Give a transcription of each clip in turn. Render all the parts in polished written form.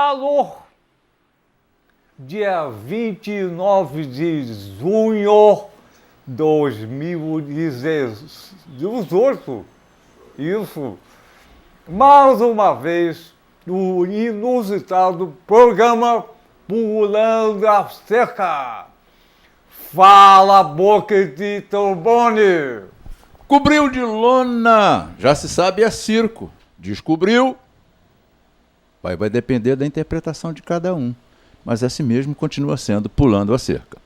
Alô, dia 29 de junho de 2018, isso, mais uma vez, o inusitado programa Pulando a Cerca. Fala, boca de trombone! Cobriu de lona, já se sabe, é circo. Descobriu, vai depender da interpretação de cada um. Mas assim mesmo continua sendo Pulando a Cerca.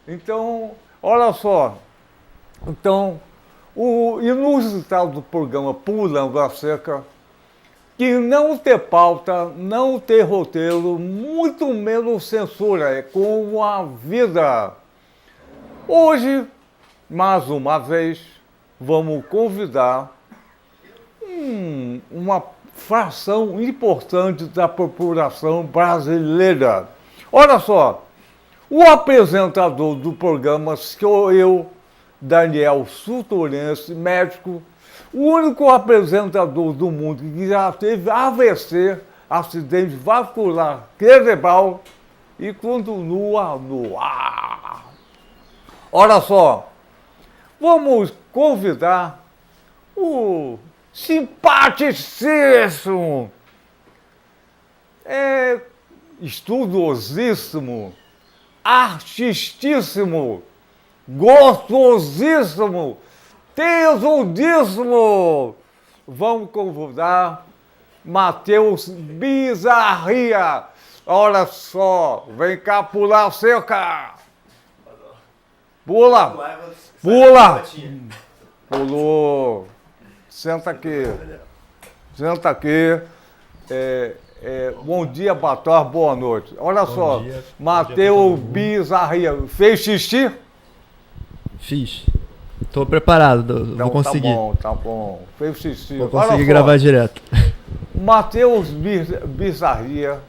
Então, olha só. Então, o inusitado programa Pulando a Cerca, que não tem pauta, não tem roteiro, muito menos censura, é como a vida. Hoje, mais uma vez, vamos convidar uma fração importante da população brasileira. Olha só, o apresentador do programa sou eu, Daniel Suturense, médico, o único apresentador do mundo que já teve AVC, acidente vascular cerebral, e continua no ar. Olha só, vamos convidar o simpaticíssimo, estudosíssimo, artistíssimo, gostosíssimo, tesudíssimo. Vamos convidar Matheus Bizarria. Olha só, vem cá pular a cerca. Pula, pula. Pulou. Senta aqui. Senta aqui. Bom dia, boa tarde, boa noite. Olha só, Matheus Bizarria. Fez xixi? Fiz. Tô preparado, vou conseguir. Tá bom. Fez xixi. Vou conseguir gravar direto. Matheus Bizarria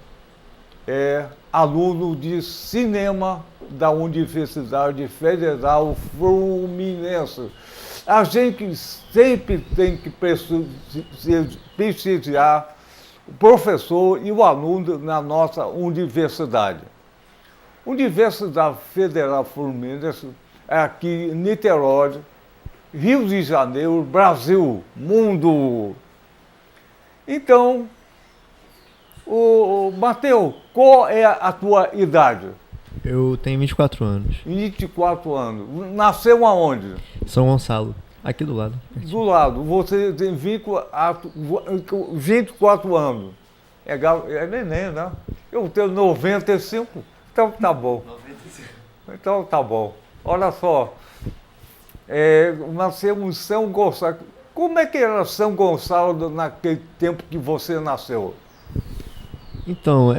é aluno de cinema da Universidade Federal Fluminense. A gente sempre tem que prestigiar o professor e o aluno na nossa universidade. Universidade Federal Fluminense é aqui em Niterói, Rio de Janeiro, Brasil, mundo. Então, Matheus, qual é a tua idade? Eu tenho 24 anos. 24 anos. Nasceu aonde? São Gonçalo, aqui do lado. Do lado. Você tem 24 anos. É neném, né? Eu tenho 95, então tá bom. 95. Então tá bom. Olha só. Nasceu em São Gonçalo. Como é que era São Gonçalo naquele tempo que você nasceu? Então,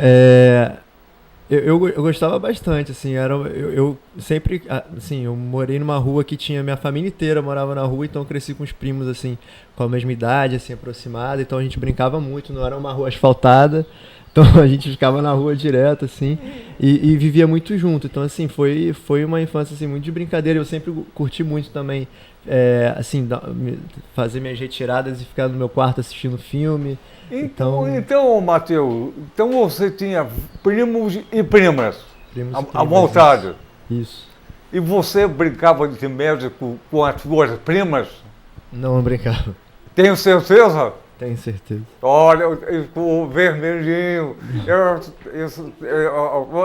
eu gostava bastante, assim, eu sempre, assim, eu morei numa rua que tinha, minha família inteira morava na rua, então eu cresci com os primos, assim, com a mesma idade, assim, aproximada, então a gente brincava muito, não era uma rua asfaltada, então a gente ficava na rua direto, assim, e vivia muito junto, então, assim, foi uma infância, assim, muito de brincadeira, eu sempre curti muito também, assim, fazer minhas retiradas e ficar no meu quarto assistindo filme. Então, Matheus, então você tinha primos e primas, à vontade. Isso. E você brincava de médico com as suas primas? Não brincava. Tenho certeza? Tenho certeza. Olha, o vermelhinho,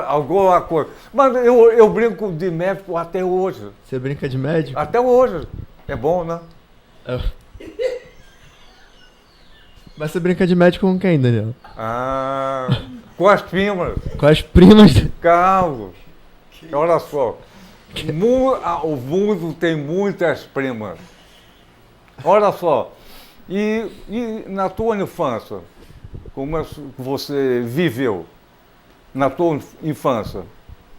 alguma coisa. Mas eu brinco de médico até hoje. Você brinca de médico? Até hoje. É bom, né? Mas você brinca de médico com quem, Daniel? Com as primas. Com as primas? Calma. Olha só. O mundo tem muitas primas. Olha só. E na tua infância, como é que você viveu? Na tua infância?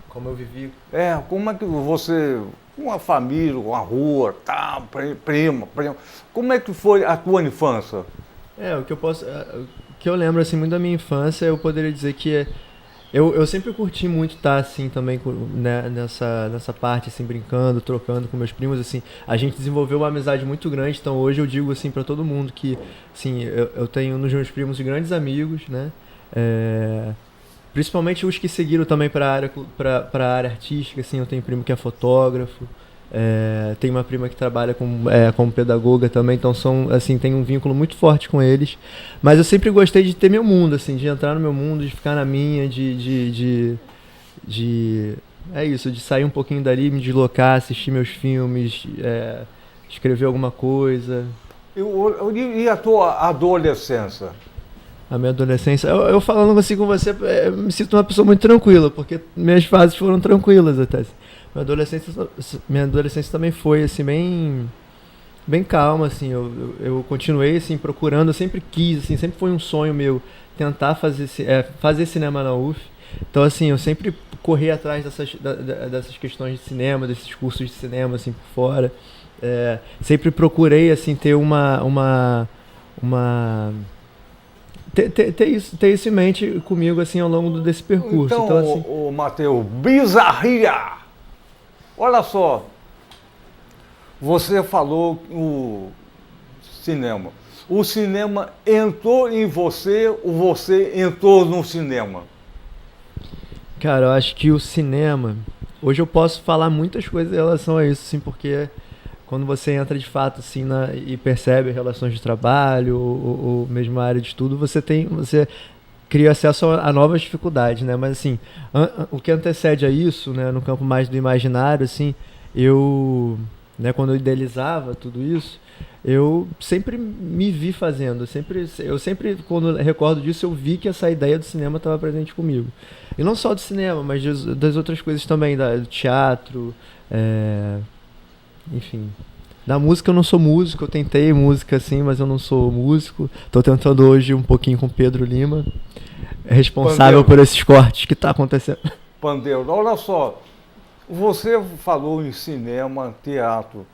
Como eu vivi? Como é que você... Uma família, uma rua, prima. Como é que foi a tua infância? O que eu lembro, assim, muito da minha infância, eu poderia dizer que Eu sempre curti muito estar assim também né, nessa parte, assim, brincando, trocando com meus primos, assim. A gente desenvolveu uma amizade muito grande, então hoje eu digo assim para todo mundo que, assim, eu tenho nos meus primos grandes amigos, né? Principalmente os que seguiram também para a área artística, assim. Eu tenho um primo que é fotógrafo. Tem uma prima que trabalha como pedagoga também, então tem um vínculo muito forte com eles. Mas eu sempre gostei de ter meu mundo, assim, de entrar no meu mundo, de ficar na minha, de sair um pouquinho dali, me deslocar, assistir meus filmes, escrever alguma coisa. E a tua adolescência? A minha adolescência, eu falando assim com você, me sinto uma pessoa muito tranquila, porque minhas fases foram tranquilas até. Minha adolescência também foi assim bem calma, assim. Eu continuei assim procurando, eu sempre quis, assim, sempre foi um sonho meu tentar fazer cinema na UF. Então assim, eu sempre corri atrás dessas questões de cinema, desses cursos de cinema assim por fora. Sempre procurei assim ter ter isso em mente comigo assim ao longo desse percurso. Então assim, o Matheus, bizarria! Olha só, você falou o cinema. O cinema entrou em você ou você entrou no cinema? cara, eu acho que o cinema... Hoje eu posso falar muitas coisas em relação a isso, assim, porque quando você entra de fato assim, e percebe relações de trabalho ou mesmo a área de estudo, você cria acesso a novas dificuldades, né? Mas assim, o que antecede a isso, né, no campo mais do imaginário, assim, né, quando eu idealizava tudo isso, eu sempre me vi fazendo, eu sempre, quando recordo disso, eu vi que essa ideia do cinema estava presente comigo. E não só do cinema, mas das outras coisas também, do teatro, enfim. Da música eu não sou músico, eu tentei música assim, mas eu não sou músico. Estou tentando hoje um pouquinho com Pedro Lima, responsável por esses cortes que está acontecendo. Pandeiro, olha só, você falou em cinema, teatro.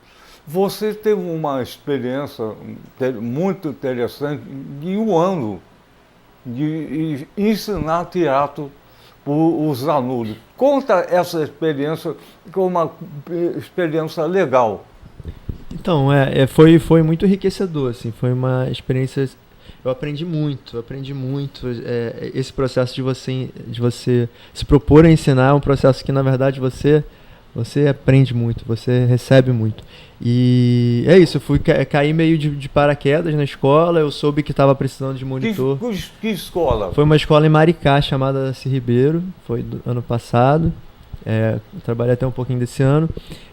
Você teve uma experiência muito interessante de um ano de ensinar teatro para os alunos. Conta essa experiência, que é uma experiência legal. Então, foi muito enriquecedor, assim, foi uma experiência, eu aprendi muito, esse processo de você se propor a ensinar é um processo que, na verdade, você aprende muito, você recebe muito. E é isso, eu caí meio de paraquedas na escola, eu soube que estava precisando de monitor. Que escola? Foi uma escola em Maricá, chamada C. Ribeiro, foi do ano passado. Eu trabalhei até um pouquinho desse ano.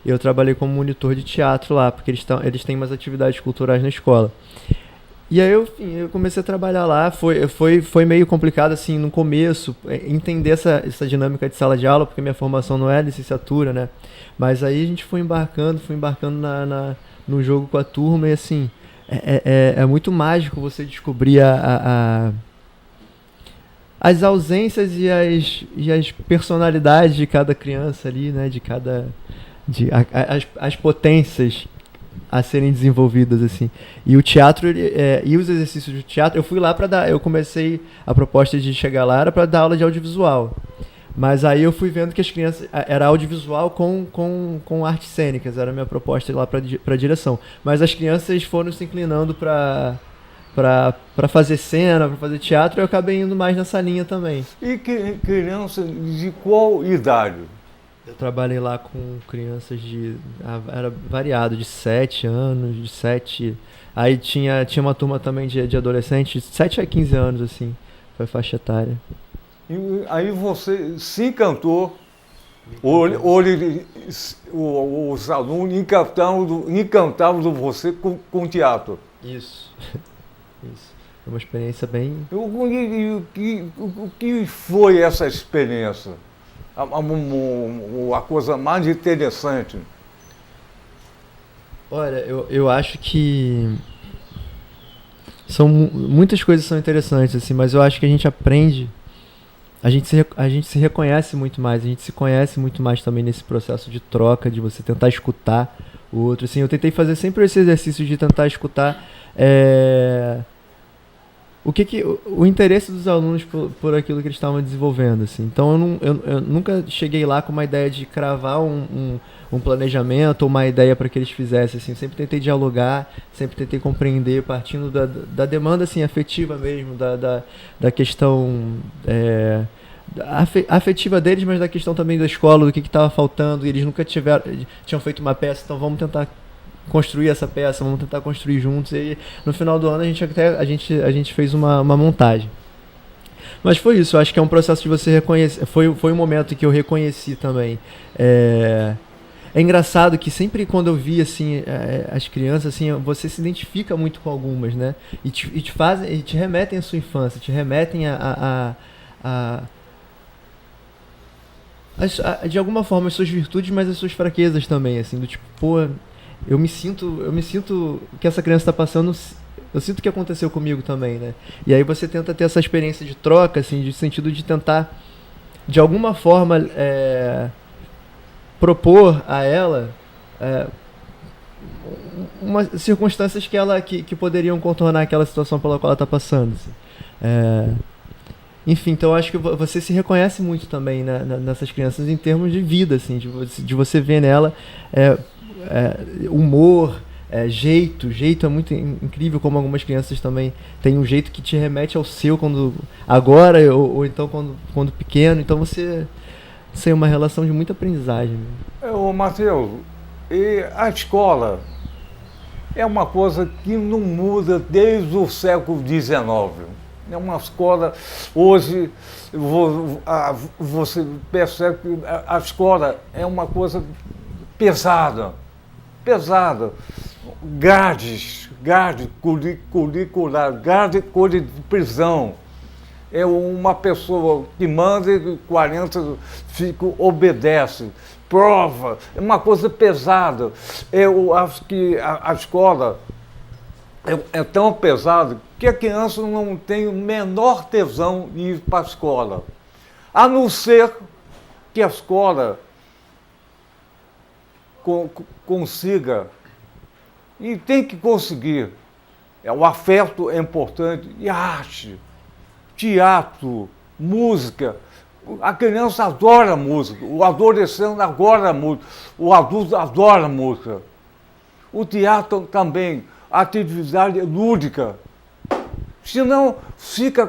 E eu trabalhei como monitor de teatro lá, porque eles têm umas atividades culturais na escola. E aí eu comecei a trabalhar lá, foi meio complicado assim no começo, entender essa dinâmica de sala de aula, porque minha formação não é licenciatura, né? Mas aí a gente foi embarcando no jogo com a turma e assim, é muito mágico você descobrir as ausências e as personalidades de cada criança ali, né? As potências a serem desenvolvidas, assim. E o teatro, e os exercícios de teatro, eu fui lá eu comecei, a proposta de chegar lá era para dar aula de audiovisual. Mas aí eu fui vendo que as crianças, era audiovisual com artes cênicas, era a minha proposta lá para direção. Mas as crianças foram se inclinando para fazer cena, para fazer teatro, e eu acabei indo mais nessa linha também. E criança de qual idade? Eu trabalhei lá com crianças era variado, de 7 anos, de 7... Aí tinha uma turma também de adolescentes, de 7 a 15 anos, assim, foi a faixa etária. E aí você se encantou, os alunos encantavam você com teatro. Isso. Foi uma experiência bem... O que foi essa experiência? A coisa mais interessante? Olha, eu acho que muitas coisas são interessantes, assim, mas eu acho que a gente aprende, a gente se reconhece muito mais, a gente se conhece muito mais também nesse processo de troca, de você tentar escutar o outro. Assim, eu tentei fazer sempre esse exercício de tentar escutar o interesse dos alunos por aquilo que eles estavam desenvolvendo, assim. Então eu nunca cheguei lá com uma ideia de cravar um planejamento ou uma ideia para que eles fizessem, assim. Eu sempre tentei dialogar, sempre tentei compreender, partindo da demanda, assim, afetiva mesmo, da questão afetiva deles, mas da questão também da escola, do que estava faltando, e eles nunca tinham feito uma peça, então vamos tentar construir essa peça, vamos tentar construir juntos. E no final do ano a gente fez uma montagem. Mas foi isso, eu acho que é um processo de você reconhecer. Foi um momento que eu reconheci também. É engraçado que sempre quando eu vi assim, as crianças, assim, você se identifica muito com algumas, né? E te remetem à sua infância, te remetem de alguma forma as suas virtudes, mas as suas fraquezas também, assim, do tipo, pô, eu me sinto que essa criança está passando, eu sinto que aconteceu comigo também, né? E aí você tenta ter essa experiência de troca, assim, de sentido de tentar, de alguma forma, propor a ela umas circunstâncias que poderiam contornar aquela situação pela qual ela está passando, assim. Enfim, então eu acho que você se reconhece muito também, né, nessas crianças em termos de vida, assim, de você ver nela humor, jeito é muito incrível como algumas crianças também têm um jeito que te remete ao seu quando agora ou então quando pequeno, então você tem uma relação de muita aprendizagem. Ô Matheus, e a escola é uma coisa que não muda desde o século XIX. É uma escola, hoje você percebe que a escola é uma coisa pesada. Grade curricular, grade de prisão. É uma pessoa que manda e 40 obedece. Prova, é uma coisa pesada. Eu acho que a escola é tão pesada que a criança não tem o menor tesão em ir para a escola. A não ser que a escola consiga, e tem que conseguir, o afeto é importante, e arte, teatro, música. A criança adora música, o adolescente adora música, o adulto adora música. O teatro também, a atividade lúdica. Senão fica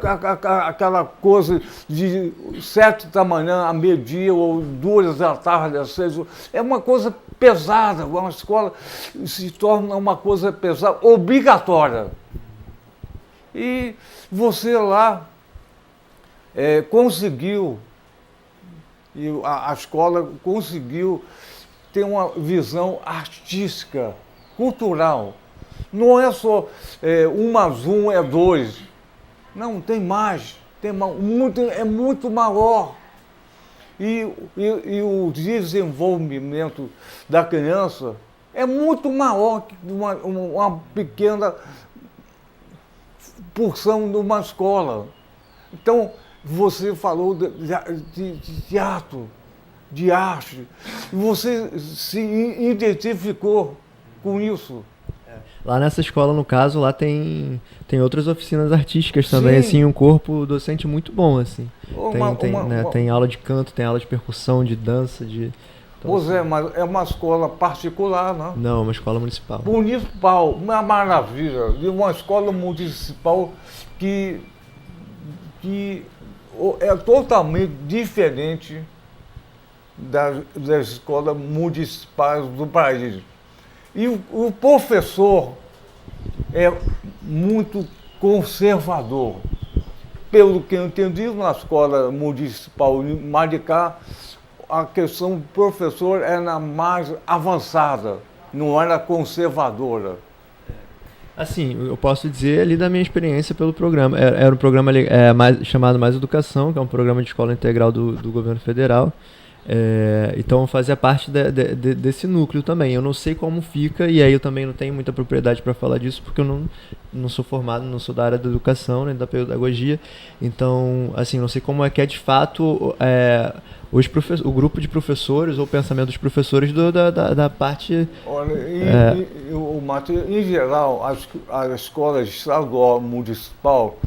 aquela coisa de 7 da manhã a meio-dia ou 2 da tarde às 6. É uma coisa pesada, uma escola se torna uma coisa pesada, obrigatória. E você lá conseguiu, e a escola conseguiu ter uma visão artística, cultural. Não é só 1 mais 1 é 2. Não, tem mais. É muito maior. E o desenvolvimento da criança é muito maior que uma pequena porção de uma escola. Então, você falou de teatro, de arte, e você se identificou com isso. Lá nessa escola, no caso, lá tem outras oficinas artísticas também, Sim. Assim, um corpo docente muito bom, assim. Né, tem aula de canto, tem aula de percussão, de dança, então, pois mas é uma escola particular, né? Não, uma escola municipal. Municipal, uma maravilha. E uma escola municipal que é totalmente diferente das escolas municipais do país. E o professor é muito conservador. Pelo que eu entendi, na escola municipal de Maricá, a questão do professor era mais avançada, não era conservadora. Assim, eu posso dizer ali da minha experiência pelo programa. Era um programa chamado Mais Educação, que é um programa de escola integral do governo federal. Então fazia parte desse núcleo também. Eu não sei como fica, e aí eu também não tenho muita propriedade para falar disso, porque eu não sou formado, não sou da área da educação, nem da pedagogia. Então, assim, não sei como é que é de fato o grupo de professores ou o pensamento dos professores da parte... Olha, Matheus, em geral, a escola estadual municipal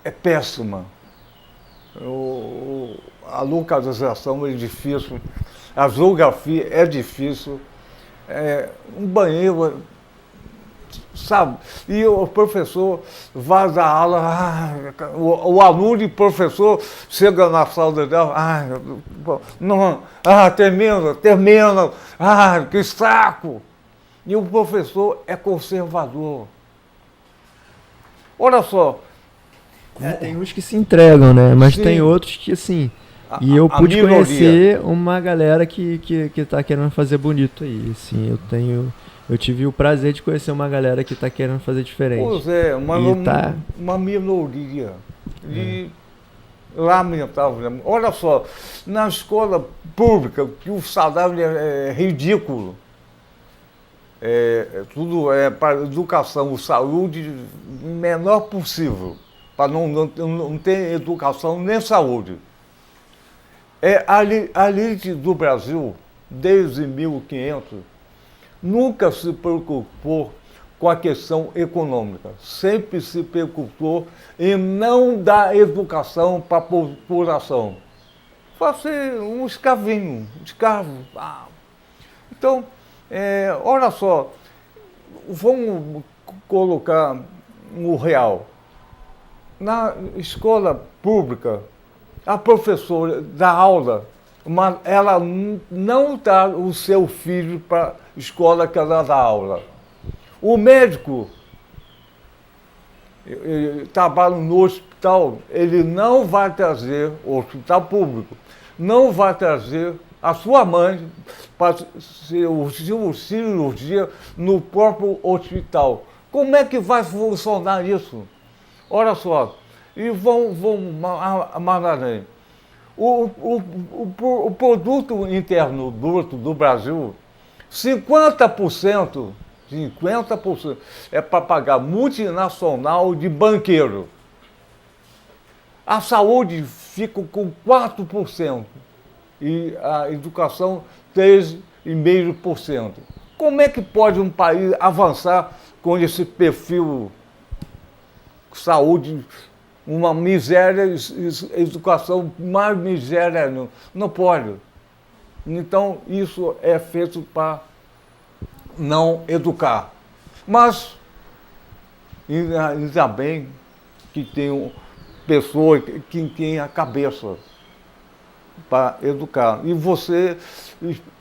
é péssima. A localização é difícil, a geografia é difícil, um banheiro, sabe? E o professor vai dar aula, o aluno e o professor chega na sala dela, não, termina, que saco! E o professor é conservador. Olha só. Tem uns que se entregam, né? Mas Sim. tem outros que, assim... E eu pude conhecer uma galera que tá querendo fazer bonito aí, assim, eu tive o prazer de conhecer uma galera que tá querendo fazer diferente. Pois é, uma minoria. E lamentável. Olha só, na escola pública, que o salário é ridículo. Tudo é para educação, saúde, o menor possível, para não ter educação nem saúde. A elite do Brasil, desde 1500, nunca se preocupou com a questão econômica. Sempre se preocupou em não dar educação para a população. Fazer um escravinho, escravo. Então, olha só, vamos colocar o real. Na escola pública, a professora dá aula, mas ela não dá o seu filho para a escola que ela dá aula. O médico trabalha no hospital, ele não vai trazer, o hospital público, não vai trazer a sua mãe para cirurgia no próprio hospital. Como é que vai funcionar isso? Olha só. E vão mais além. O produto interno bruto do Brasil, 50% é para pagar multinacional de banqueiro. A saúde fica com 4% e a educação 3,5%. Como é que pode um país avançar com esse perfil saúde, uma miséria, educação mais miséria, não pode. Então, isso é feito para não educar. Mas, ainda bem que tem pessoas que têm a cabeça para educar. E você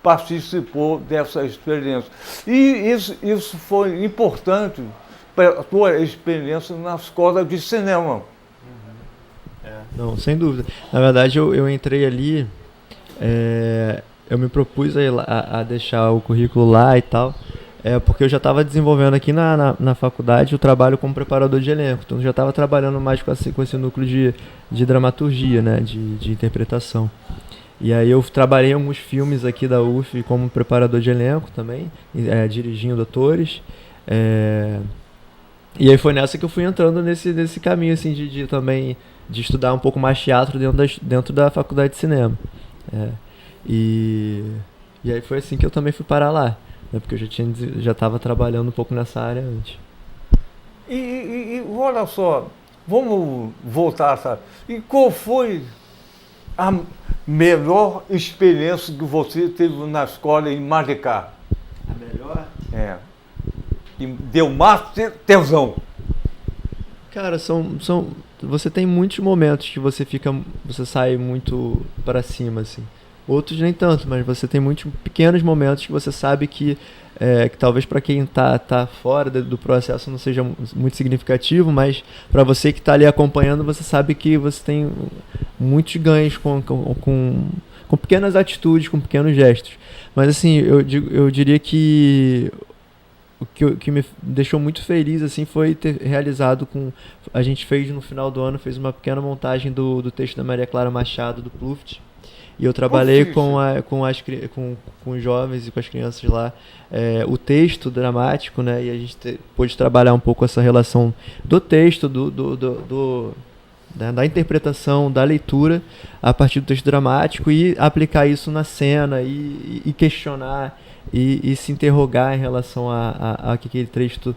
participou dessa experiência. E isso foi importante para a tua experiência na escola de cinema. Não, sem dúvida. Na verdade, eu entrei ali, eu me propus a deixar o currículo lá e tal, porque eu já estava desenvolvendo aqui na faculdade o trabalho como preparador de elenco. Então, eu já estava trabalhando mais com esse núcleo de dramaturgia, né, de interpretação. E aí eu trabalhei em alguns filmes aqui da UF como preparador de elenco também, dirigindo atores. E aí foi nessa que eu fui entrando nesse caminho assim, de estudar um pouco mais teatro dentro da faculdade de cinema. E aí foi assim que eu também fui parar lá, né, porque eu já estava trabalhando um pouco nessa área antes. E olha só, vamos voltar, sabe? E qual foi a melhor experiência que você teve na escola em Maricá? A melhor? Que deu mais tesão. Cara, você tem muitos momentos que você sai muito para cima, assim. Outros nem tanto, mas você tem muitos pequenos momentos que você sabe que talvez para quem tá fora do processo não seja muito significativo, mas para você que está ali acompanhando, você sabe que você tem muitos ganhos com pequenas atitudes, com pequenos gestos. Mas assim, eu diria que o que me deixou muito feliz assim foi ter realizado a gente fez no final do ano, fez uma pequena montagem do texto da Maria Clara Machado, do Pluft. E eu trabalhei com os jovens e com as crianças lá o texto dramático, né? E a gente pôde trabalhar um pouco essa relação do texto, né, da interpretação, da leitura a partir do texto dramático e aplicar isso na cena e questionar e se interrogar em relação a que aquele texto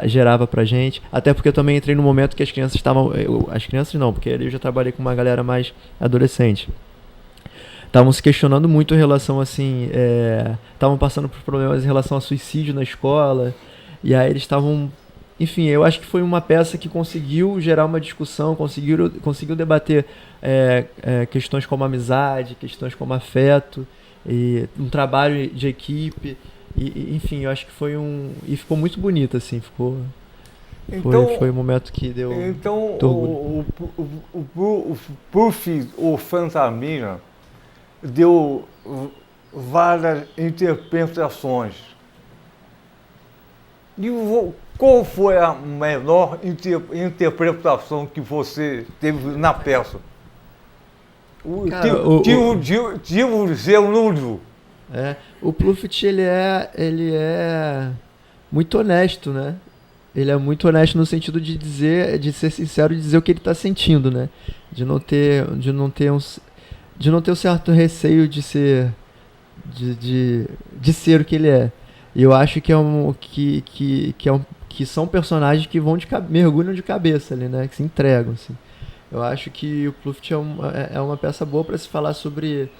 gerava pra gente. Até porque eu também entrei no momento que as crianças estavam... As crianças não, porque eu já trabalhei com uma galera mais adolescente. Estavam se questionando muito em relação, assim... Estavam passando por problemas em relação a suicídio na escola. E aí eles estavam... Enfim, eu acho que foi uma peça que conseguiu gerar uma discussão, conseguiu debater questões como amizade, questões como afeto, e um trabalho de equipe, enfim, eu acho que foi e ficou muito bonito, assim, foi um momento que deu... Então, o Fantasmina deu várias interpretações. E qual foi a menor interpretação que você teve na peça? O Pluft, ele é muito honesto, né? Ele é muito honesto no sentido de ser sincero e dizer o que ele está sentindo, né? De não ter um certo receio de ser o que ele é. E eu acho que são personagens que mergulham de cabeça ali, né? Que se entregam, assim. Eu acho que o Pluft é uma peça boa para se falar sobre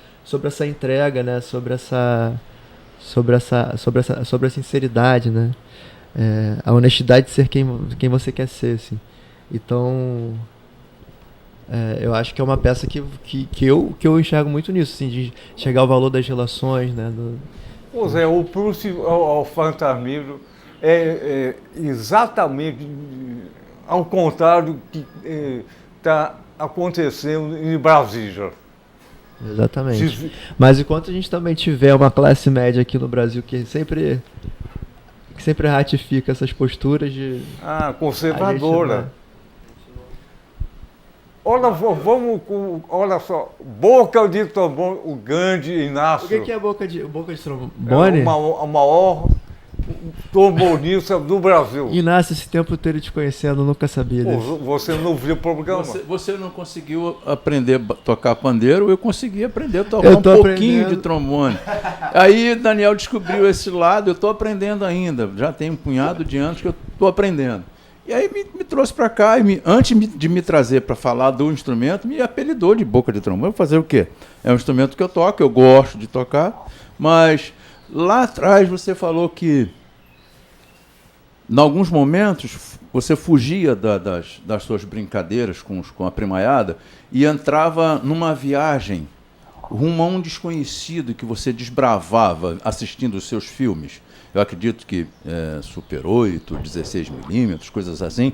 essa entrega, né? Sobre a sinceridade, né? A honestidade de ser quem você quer ser, assim. Então, eu acho que é uma peça que eu enxergo muito nisso, assim, de chegar ao valor das relações, né? Pois é, o Pluft ao Fantasmino é exatamente ao contrário que está acontecendo em Brasília. Exatamente. Mas enquanto a gente também tiver uma classe média aqui no Brasil que sempre ratifica essas posturas de... conservadora. Olha só, Boca de Trombone, o grande Inácio. O que é Boca de Trombone? É a maior trombonista do Brasil. Inácio, esse tempo todo te conhecendo, eu nunca sabia disso. Você não viu o programa? Você não conseguiu aprender a tocar pandeiro, eu consegui aprender a tocar um pouquinho de trombone. Aí Daniel descobriu esse lado, eu estou aprendendo ainda. Já tem um punhado de anos que eu estou aprendendo. E aí me trouxe para cá, antes de me trazer para falar do instrumento, me apelidou de Boca de Trombone. Vou fazer o quê? É um instrumento que eu toco, eu gosto de tocar, mas lá atrás você falou que, em alguns momentos, você fugia das suas brincadeiras com a primaiada e entrava numa viagem rumo a um desconhecido que você desbravava assistindo os seus filmes. Eu acredito que Super 8, 16mm, coisas assim.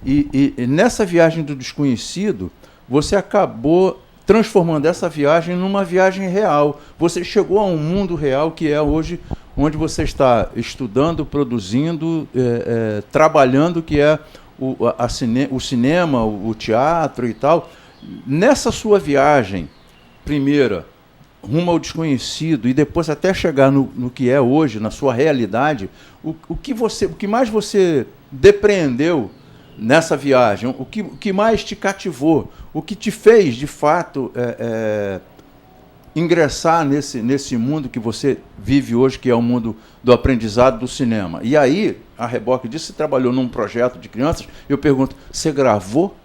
E nessa viagem do desconhecido, você acabou transformando essa viagem numa viagem real. Você chegou a um mundo real que é hoje onde você está estudando, produzindo, trabalhando, que é o cinema, o teatro e tal. Nessa sua viagem, primeira, rumo ao desconhecido, e depois até chegar no que é hoje, na sua realidade, o que mais você depreendeu nessa viagem, o que mais te cativou, o que te fez, de fato, ingressar nesse mundo que você vive hoje, que é o mundo do aprendizado do cinema. E aí, a reboque disso, você trabalhou num projeto de crianças, eu pergunto, você gravou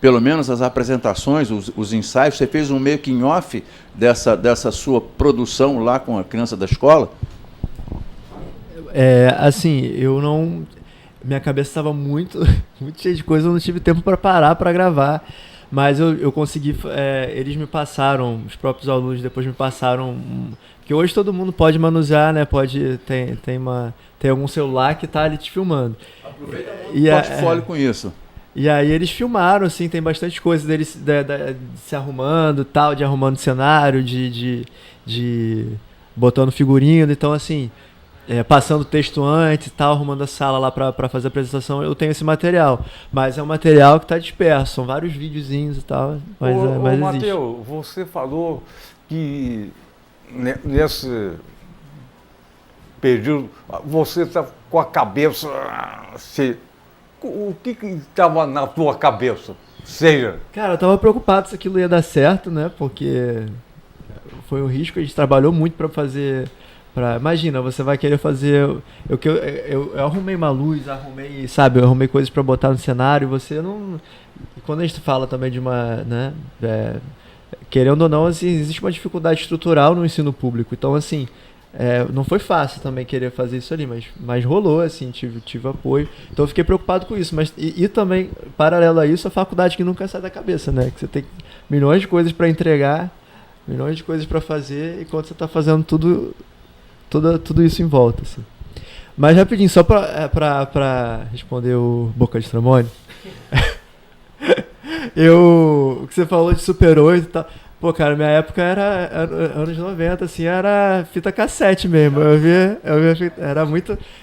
pelo menos as apresentações, os ensaios, você fez um making off dessa sua produção lá com a criança da escola? Assim, eu não... Minha cabeça estava muito cheia de coisa, eu não tive tempo para parar para gravar, mas eu consegui... eles me passaram, os próprios alunos depois me passaram... Porque hoje todo mundo pode manusear, né? Tem algum celular que está ali te filmando. Aproveita o portfólio com isso. E aí eles filmaram, assim, tem bastante coisa deles se arrumando, tal, de arrumando cenário, de botando figurino, então assim, passando texto antes e tal, arrumando a sala lá pra fazer a apresentação, eu tenho esse material. Mas é um material que tá disperso, são vários videozinhos e tal, mas existe. Matheus, você falou que nesse período você tá com a cabeça... O que estava na tua cabeça? seja? Cara, eu tava preocupado se aquilo ia dar certo, né? Porque foi um risco, a gente trabalhou muito pra fazer. Imagina, você vai querer fazer. Eu arrumei uma luz, sabe? Eu arrumei coisas pra botar no cenário, você não. E quando a gente fala também de uma. Né? Querendo ou não, assim, existe uma dificuldade estrutural no ensino público. Então, assim. Não foi fácil também querer fazer isso ali, mas rolou, assim, tive apoio. Então eu fiquei preocupado com isso. Mas, e também, paralelo a isso, a faculdade que nunca sai da cabeça, né? Que você tem milhões de coisas para entregar, milhões de coisas para fazer, enquanto você está fazendo tudo isso em volta, assim. Mas rapidinho, só para responder o Boca de Stramone, o que você falou de Super 8 e tal. Pô, cara, minha época era anos 90, assim, era fita cassete mesmo. Eu via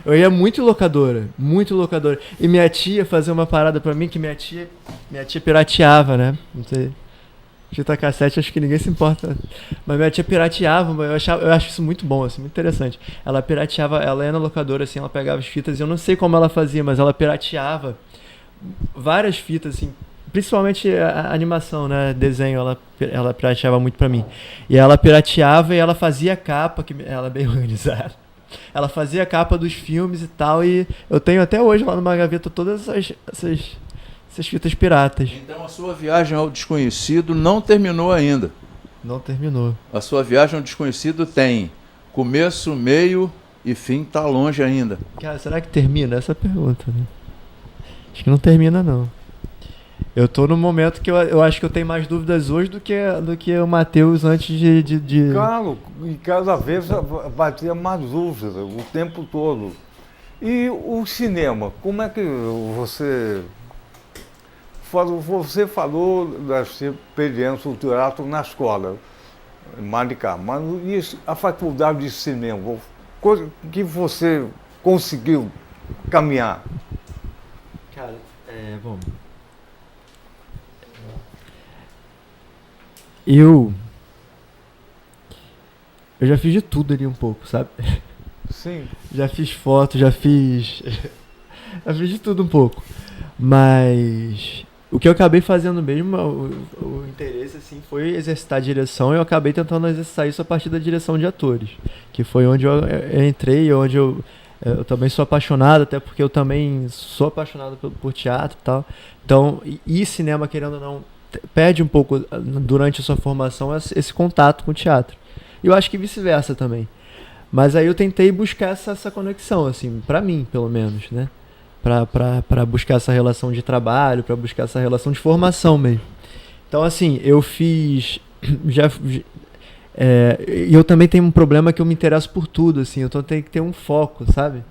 eu ia muito em locadora. E minha tia fazia uma parada pra mim que minha tia pirateava, né? Não sei. Fita cassete, acho que ninguém se importa. Mas minha tia pirateava, eu acho isso muito bom, assim, muito interessante. Ela pirateava, ela ia na locadora, assim, ela pegava as fitas, e eu não sei como ela fazia, mas ela pirateava várias fitas, assim, principalmente a animação, né? Desenho, ela pirateava muito pra mim. E ela pirateava e ela fazia a capa, que ela é bem organizada. Ela fazia a capa dos filmes e tal, e eu tenho até hoje lá numa gaveta todas essas fitas piratas. Então a sua viagem ao desconhecido não terminou ainda. Não terminou. A sua viagem ao desconhecido tem começo, meio e fim, tá longe ainda. Cara, será que termina? Essa é a pergunta, né? Acho que não termina, não. Eu tô no momento que eu acho que eu tenho mais dúvidas hoje do que o Matheus antes de... Claro, e cada vez vai ter mais dúvidas o tempo todo. E o cinema, como é que você falou da experiência do teatro na escola, em Maricá, mas e a faculdade de cinema, coisa que você conseguiu caminhar? Cara, bom... Eu já fiz de tudo ali um pouco, sabe? Sim. Já fiz foto, já fiz de tudo um pouco. Mas o que eu acabei fazendo mesmo, o interesse, assim, foi exercitar a direção, e eu acabei tentando exercitar isso a partir da direção de atores, que foi onde eu entrei, onde eu também sou apaixonado, até porque eu também sou apaixonado por teatro e tal. Então, e cinema, querendo ou não, perde um pouco durante a sua formação esse contato com o teatro. E eu acho que vice-versa também. Mas aí eu tentei buscar essa conexão, assim, pra mim, pelo menos, né? Pra buscar essa relação de trabalho, pra buscar essa relação de formação mesmo. Então, assim, eu fiz... E eu também tenho um problema que eu me interesso por tudo, assim. Eu tenho que ter um foco, sabe?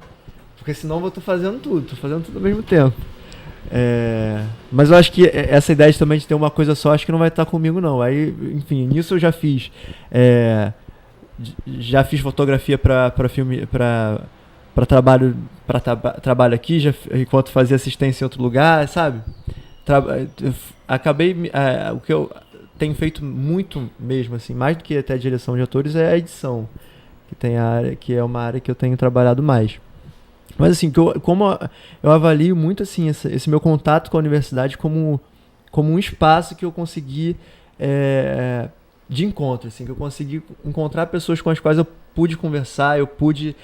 Porque senão eu vou estar fazendo tudo ao mesmo tempo. Mas eu acho que essa ideia também de ter uma coisa só, acho que não vai estar comigo, não. Aí, enfim, nisso eu já fiz. Já fiz fotografia para filme, para trabalho aqui, enquanto fazia assistência em outro lugar, sabe? Acabei. O que eu tenho feito muito mesmo, assim, mais do que até a direção de atores, é a edição, que é uma área que eu tenho trabalhado mais. Mas assim, como eu avalio muito assim, esse meu contato com a universidade como um espaço que eu consegui de encontro, assim, que eu consegui encontrar pessoas com as quais eu pude conversar, eu pude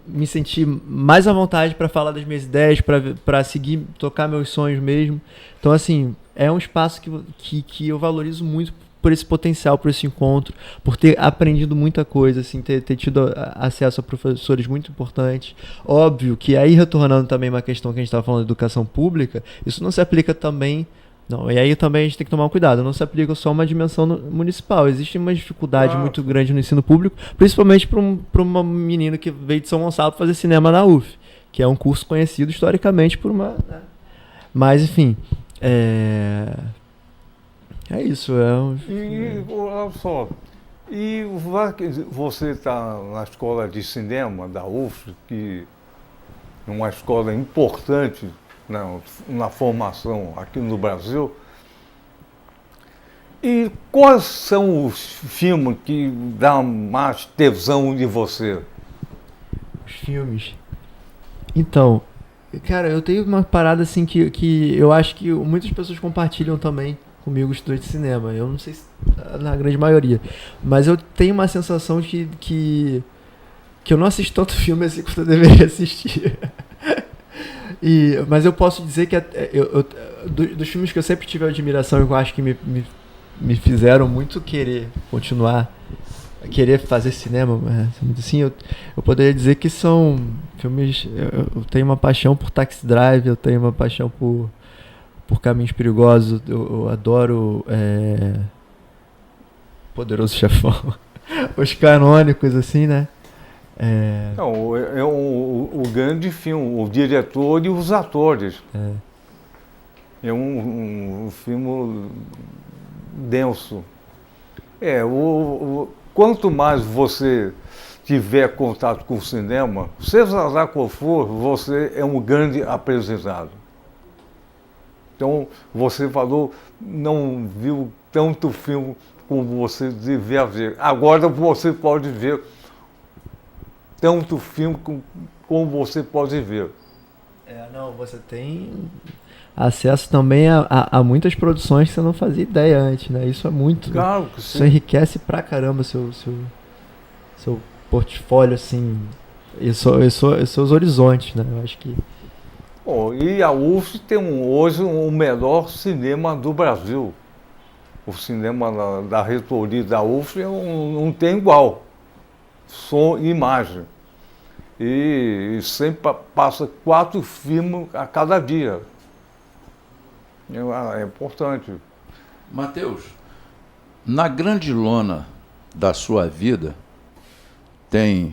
me sentir mais à vontade para falar das minhas ideias, para seguir, tocar meus sonhos mesmo. Então, assim, é um espaço que eu valorizo muito por esse potencial, por esse encontro, por ter aprendido muita coisa, assim, ter tido acesso a professores muito importantes. Óbvio que aí, retornando também uma questão que a gente estava falando de educação pública, isso não se aplica também... Não, e aí também a gente tem que tomar um cuidado, não se aplica só uma dimensão municipal. Existe uma dificuldade muito grande no ensino público, principalmente para uma menina que veio de São Gonçalo fazer cinema na UF, que é um curso conhecido historicamente por uma... Mas, enfim... É isso, E olha só, e você está na escola de cinema da UF, que é uma escola importante na formação aqui no Brasil, e quais são os filmes que dão mais tesão de você? Os filmes. Então, Cara, eu tenho uma parada assim que eu acho que muitas pessoas compartilham também comigo o estudante de cinema. Eu não sei se na grande maioria. Mas eu tenho uma sensação que eu não assisto tanto filme assim quanto eu deveria assistir. Mas eu posso dizer que dos filmes que eu sempre tive admiração e que eu acho que me fizeram muito querer continuar, querer fazer cinema, assim, eu poderia dizer que são filmes. Eu tenho uma paixão por Taxi Drive, eu tenho uma paixão por Caminhos Perigosos, eu adoro Poderoso Chefão, os canônicos, assim, né? Não, é o grande filme, o diretor e os atores. É um filme denso. Quanto mais você tiver contato com o cinema, seja lá qual for, você é um grande apresentado. Então, você falou, não viu tanto filme como você devia ver. Agora você pode ver tanto filme como você pode ver. Não, você tem acesso também a muitas produções que você não fazia ideia antes, né? Isso é muito. Claro que sim. Isso enriquece pra caramba seu portfólio, assim, e seus horizontes, né? Eu acho que. E a UFSC tem hoje o melhor cinema do Brasil. O cinema da reitoria da UFSC não tem igual. Som e imagem. E sempre passa 4 filmes a cada dia. É importante. Mateus, na grande lona da sua vida,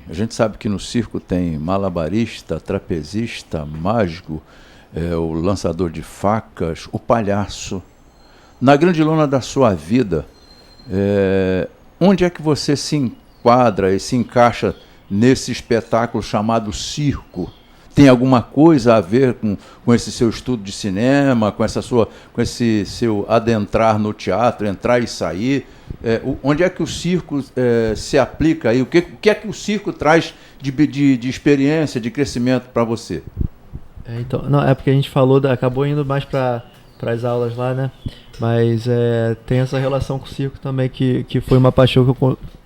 a gente sabe que no circo tem malabarista, trapezista, mágico, o lançador de facas, o palhaço. Na grande lona da sua vida, onde é que você se enquadra e se encaixa nesse espetáculo chamado circo? Tem alguma coisa a ver com esse seu estudo de cinema, com esse seu adentrar no teatro, entrar e sair? Onde é que o circo se aplica aí? O que é que o circo traz de experiência, de crescimento para você? Então, não, é porque a gente falou, acabou indo mais para as aulas lá, né? Mas tem essa relação com o circo também, que foi uma paixão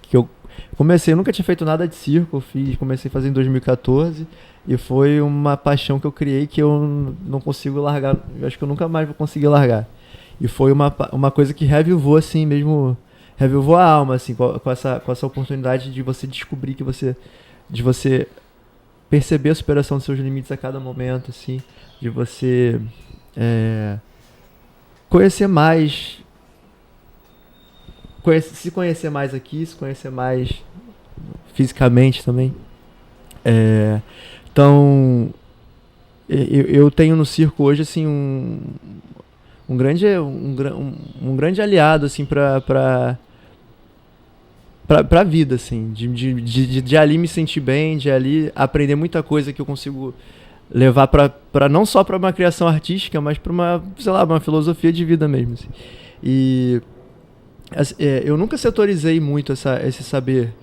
que eu comecei. Eu nunca tinha feito nada de circo, comecei a fazer em 2014 e foi uma paixão que eu criei que eu não consigo largar. Eu acho que eu nunca mais vou conseguir largar. E foi uma coisa que revivou assim mesmo, revivou a alma assim, com essa oportunidade de você descobrir de você perceber a superação dos seus limites a cada momento, assim, de você conhecer mais, se conhecer mais aqui, se conhecer mais fisicamente também. Então, eu tenho no circo hoje assim um grande aliado assim para a vida, assim, de ali me sentir bem, de ali aprender muita coisa que eu consigo levar para não só para uma criação artística, mas para uma filosofia de vida mesmo, assim. E eu nunca setorizei muito esse saber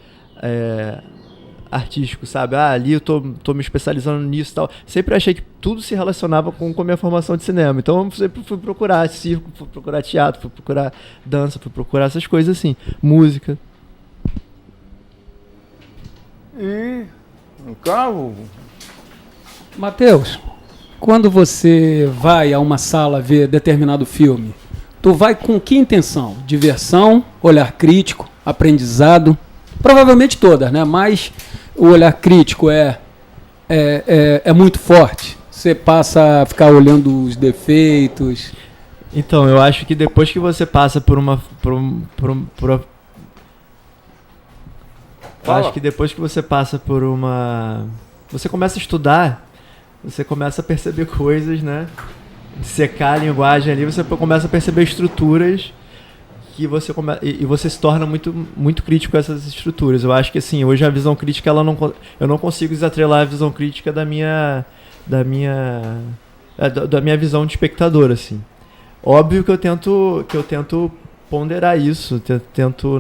artístico, sabe? Ali eu tô me especializando nisso e tal. Sempre achei que tudo se relacionava com a minha formação de cinema. Então eu sempre fui procurar circo, fui procurar teatro, fui procurar dança, fui procurar essas coisas assim, música. E, claro, Mateus, quando você vai a uma sala ver determinado filme, tu vai com que intenção? Diversão, olhar crítico, aprendizado? Provavelmente todas, né? Mas o olhar crítico é muito forte. Você passa a ficar olhando os defeitos. Então, eu acho que depois que você passa por uma... Acho que depois que você passa por uma... Você começa a estudar, você começa a perceber coisas, né? Dissecar a linguagem ali, você começa a perceber estruturas que e você se torna muito, muito crítico a essas estruturas. Eu acho que assim, hoje a visão crítica, eu não consigo desatrelar a visão crítica da minha visão de espectador, assim. Óbvio que eu tento ponderar isso, tento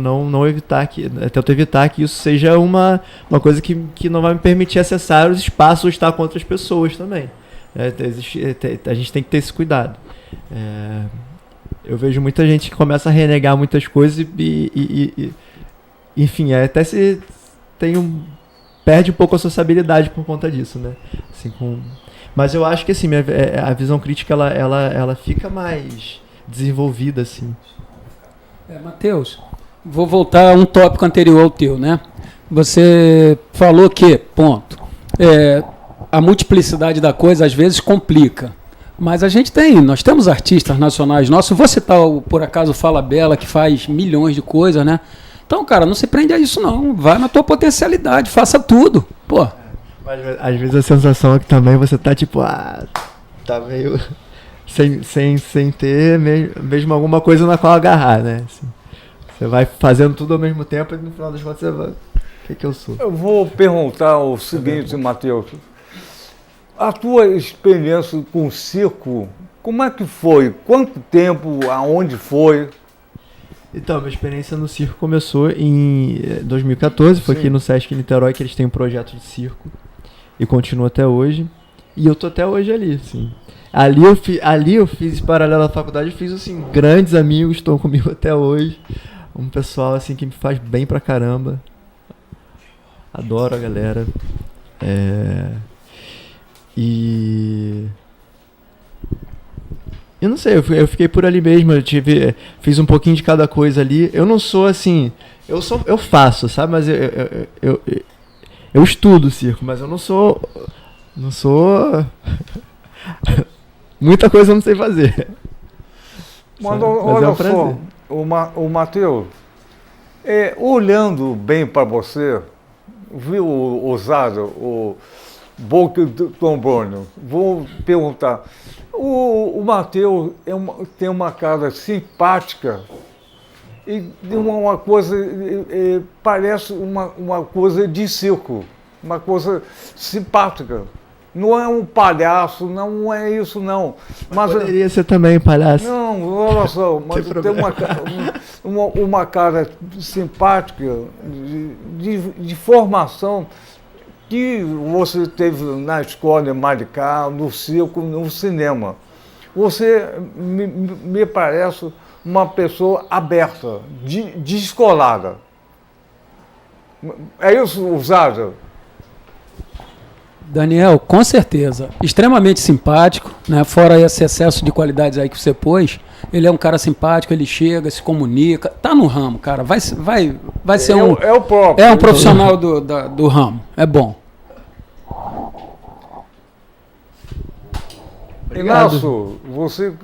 evitar que isso seja uma coisa que não vai me permitir acessar os espaços ou estar com outras pessoas também. A gente tem que ter esse cuidado. Eu vejo muita gente que começa a renegar muitas coisas enfim, até se perde um pouco a sociabilidade por conta disso, né? Assim, mas eu acho que assim, a visão crítica ela fica mais desenvolvida, assim. Matheus, vou voltar a um tópico anterior ao teu, né? Você falou que, a multiplicidade da coisa às vezes complica. Mas nós temos artistas nacionais nossos. Vou citar, por acaso, o Fala Bela, que faz milhões de coisas, né? Então, cara, não se prende a isso, não. Vai na tua potencialidade, faça tudo. Pô. Mas às vezes a sensação é que também você tá tipo, tá meio sem ter mesmo alguma coisa na qual agarrar, né? Assim, você vai fazendo tudo ao mesmo tempo e no final das contas você vai... O que eu sou? Eu vou perguntar o seguinte, Matheus. A tua experiência com o circo, como é que foi? Quanto tempo? Aonde foi? Então, minha experiência no circo começou em 2014, foi aqui no Sesc Niterói que eles têm um projeto de circo e continua até hoje. E eu tô até hoje ali, assim. Ali eu fiz, paralelo à faculdade, eu fiz, assim, grandes amigos, estão comigo até hoje. Um pessoal, assim, que me faz bem pra caramba. Adoro a galera. Eu não sei, eu fiquei por ali mesmo, fiz um pouquinho de cada coisa ali. Eu não sou assim, eu faço, sabe? Mas eu estudo circo, mas eu não sou muita coisa eu não sei fazer. Mas olha só, o Matheus, olhando bem para você, viu o Zado, o Boca do Tom Bruno, vou perguntar. O Matheus tem uma cara simpática e uma coisa, parece uma coisa de circo, uma coisa simpática. Não é um palhaço, não é isso não. Mas poderia ser também palhaço. Não, olha só, mas tem uma cara simpática, de formação, que você teve na escola em Maricá, no circo, no cinema. Você me parece uma pessoa aberta, descolada. É isso, Zada? Daniel, com certeza. Extremamente simpático, né? Fora esse excesso de qualidades aí que você pôs, ele é um cara simpático, ele chega, se comunica, tá no ramo, cara. Vai ser o próprio. É um profissional do ramo. É bom. Inácio, você...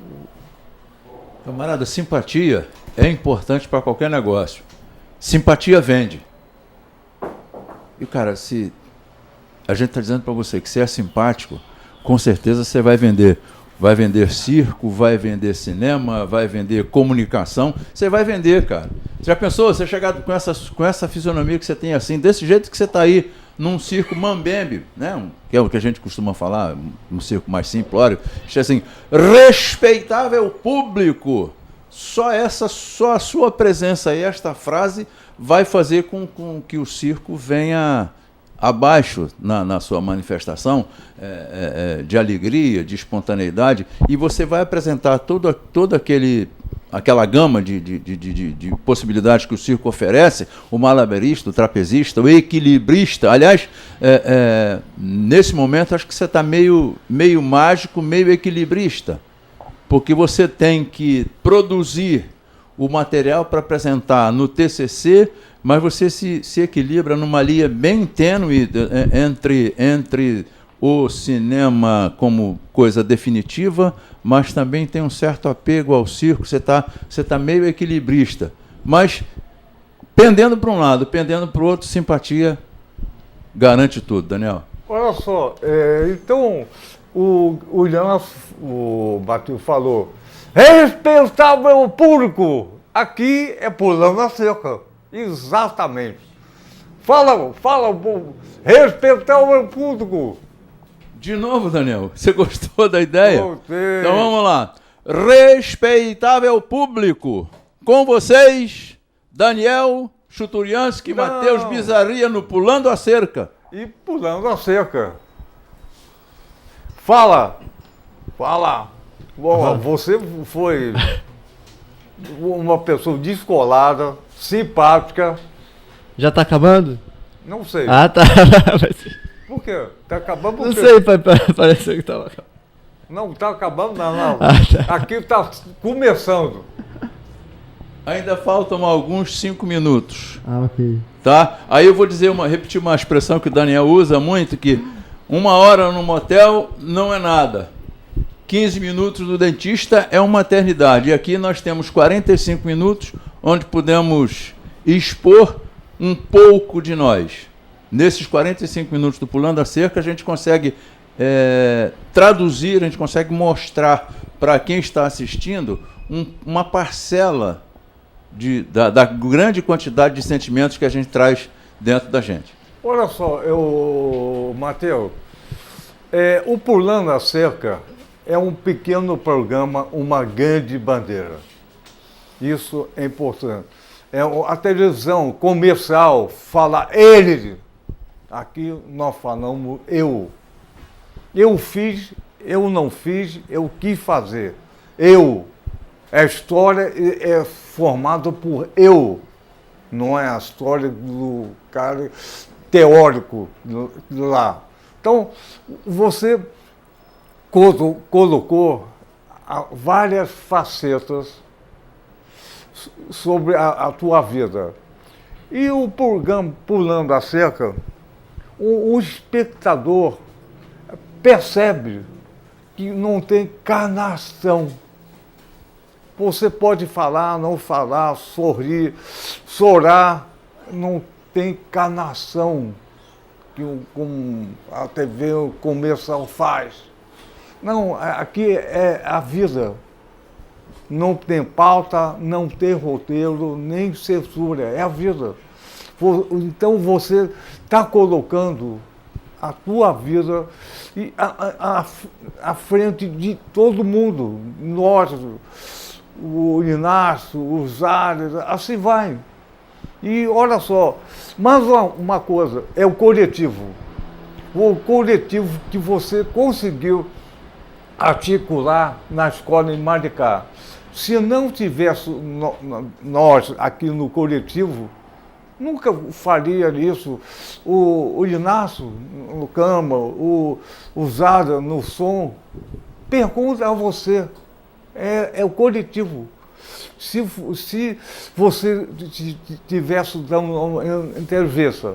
Camarada, simpatia é importante para qualquer negócio. Simpatia vende. E, cara, se a gente está dizendo para você que você é simpático, com certeza você vai vender. Vai vender circo, vai vender cinema, vai vender comunicação. Você vai vender, cara. Você já pensou, você chegar com essa fisionomia que você tem assim, desse jeito que você está aí, num circo mambembe, né? Que é o que a gente costuma falar, um circo mais simplório, assim, respeitável público. Só a sua presença aí, esta frase, vai fazer com que o circo venha abaixo na sua manifestação de alegria, de espontaneidade, e você vai apresentar toda aquela gama de possibilidades que o circo oferece, o malabarista, o trapezista, o equilibrista. Aliás, nesse momento acho que você está meio mágico, meio equilibrista, porque você tem que produzir o material para apresentar no TCC, mas você se equilibra numa linha bem tênue entre o cinema como coisa definitiva, mas também tem um certo apego ao circo. Você tá meio equilibrista, mas pendendo para um lado, pendendo para o outro, simpatia garante tudo, Daniel. Olha só, então o Matheus falou, respeitável público, aqui é pulando a cerca. Exatamente. Fala, respeitável público. De novo, Daniel, você gostou da ideia? Gostei. Então vamos lá. Respeitável público, com vocês, Daniel Chuturiansky e Matheus Bizarria no Pulando a Cerca. E pulando a cerca. Fala! Bom, você foi uma pessoa descolada, simpática. Já tá acabando? Não sei. Ah, tá. Por quê? Tá acabando por Não quê? sei, pareceu que tava acabando. Não, tá acabando não. Ah, tá. Aqui tá começando. Ainda faltam alguns 5 minutos. Ah, ok. Tá? Aí eu vou repetir uma expressão que o Daniel usa muito, que 1 hora no motel não é nada. 15 minutos no dentista é uma eternidade. E aqui nós temos 45 minutos onde podemos expor um pouco de nós. Nesses 45 minutos do Pulando a Cerca, a gente consegue traduzir, a gente consegue mostrar para quem está assistindo uma parcela da grande quantidade de sentimentos que a gente traz dentro da gente. Olha só, Matheus, o Pulando a Cerca é um pequeno programa, uma grande bandeira. Isso é importante. A televisão comercial fala ele. Aqui nós falamos eu. Eu fiz, eu não fiz, eu quis fazer. Eu. A história é formada por eu. Não é a história do cara teórico lá. Então, você colocou várias facetas sobre a tua vida. E o programa Pulando a Cerca, o espectador percebe que não tem carnação. Você pode falar, não falar, sorrir, chorar, não tem carnação que a TV comercial faz. Não, aqui é a vida. Não tem pauta, não tem roteiro, nem censura, é a vida. Então você está colocando a tua vida à frente de todo mundo, nós, o Inácio, os Ares, assim vai. E olha só, mais uma coisa, é o coletivo. O coletivo que você conseguiu articular na escola em Maricá. Se não tivesse nós aqui no coletivo, nunca faria isso. O Inácio no cama, o Zara no som. Pergunta a você. É o coletivo. Se você tivesse dando uma entrevista,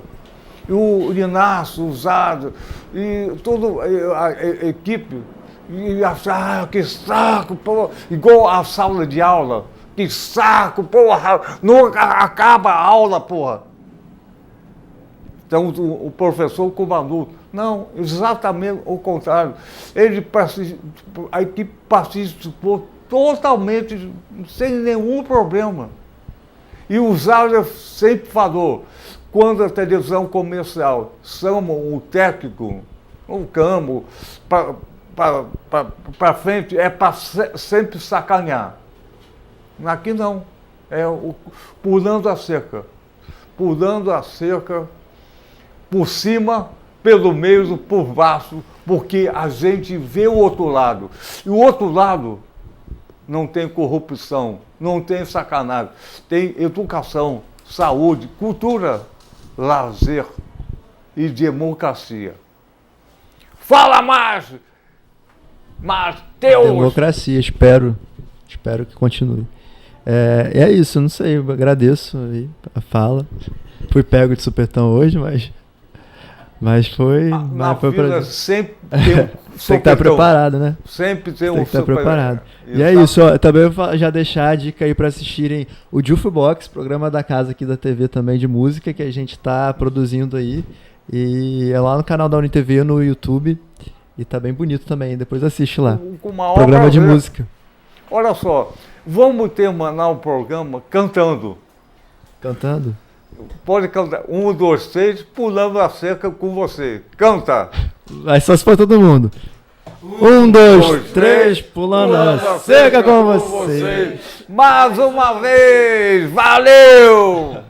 e o Inácio, o Zara e toda a equipe, e achar que saco, pô, igual a sala de aula, que saco, porra, nunca acaba a aula, porra. Então o professor comandou. Não, exatamente o contrário. A equipe participou totalmente, sem nenhum problema. E o Zara sempre falou, quando a televisão comercial chama o técnico, o campo, para frente, é para sempre sacanear. Aqui não. É pulando a cerca. Pulando a cerca por cima, pelo meio, por baixo, porque a gente vê o outro lado. E o outro lado não tem corrupção, não tem sacanagem. Tem educação, saúde, cultura, lazer e democracia. Fala mais! Mateus! Democracia, espero que continue. É isso, não sei, eu agradeço aí a fala. Fui pego de supetão hoje, mas foi... Na foi fila sempre tem tem que estar preparado, né? Sempre tem que estar preparado. E é isso, ó, também vou já deixar a dica aí para assistirem o Jukebox, programa da casa aqui da TV também de música, que a gente tá produzindo aí. E é lá no canal da UniTV, no YouTube. E tá bem bonito também, depois assiste lá. Programa de música. Olha só, vamos terminar o programa cantando. Cantando? Pode cantar. 1, 2, 3, pulando a cerca com você. Canta! Vai só se for todo mundo. 1, 2, 3, pulando a cerca com você. Mais uma vez! Valeu!